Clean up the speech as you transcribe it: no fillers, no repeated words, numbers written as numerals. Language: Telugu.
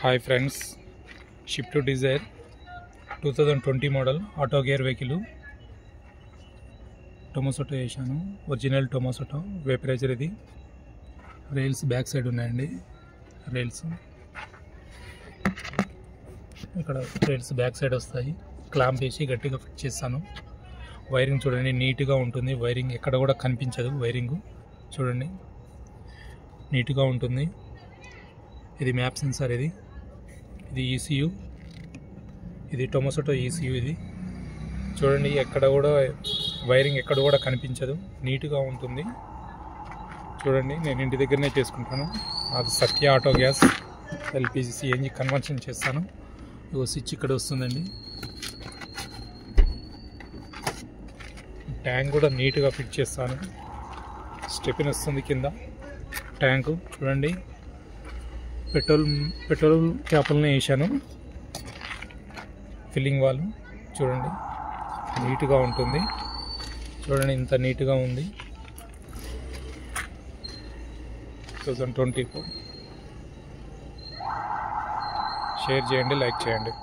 Hi friends, Swift Dzire 2020 model auto gear vehicle Tomasetto వేసాను. Original Tomasetto vaporizer. ఇది రైల్స్ బ్యాక్ సైడ్ ఉన్నాయండి. రైల్స్ ఇక్కడ రైల్స్ బ్యాక్ సైడ్ వస్తాయి. క్లాంప్ వేసి గట్టిగా ఫిట్ చేస్తాను. వైరింగ్ చూడండి, నీట్గా ఉంటుంది. వైరింగ్ ఎక్కడ కూడా కనిపించదు. వైరింగ్ చూడండి, నీట్గా ఉంటుంది. ఇది మ్యాప్ సెన్సార్. ఇది ఈసీయూ. ఇది టొమాసోటో ఈసీయూ. ఇది చూడండి, ఎక్కడ కూడా వైరింగ్ ఎక్కడ కూడా కనిపించదు. నీట్గా ఉంటుంది. చూడండి, నేను ఇంటి దగ్గరనే చేసుకుంటాను. అది Satya auto gas LPG CNG conversion చేస్తాను. ఇగో స్విచ్ ఇక్కడ వస్తుందండి. ట్యాంక్ కూడా నీట్గా ఫిట్ చేస్తాను. స్టెపిన్ వస్తుంది కింద. ట్యాంకు చూడండి, పెట్రోల్ క్యాపుల్ని వేసాను. ఫిల్లింగ్ వాల్ చూడండి, నీట్గా ఉంటుంది. చూడండి, ఇంత నీట్గా ఉంది. 2024. షేర్ చేయండి, లైక్ చేయండి.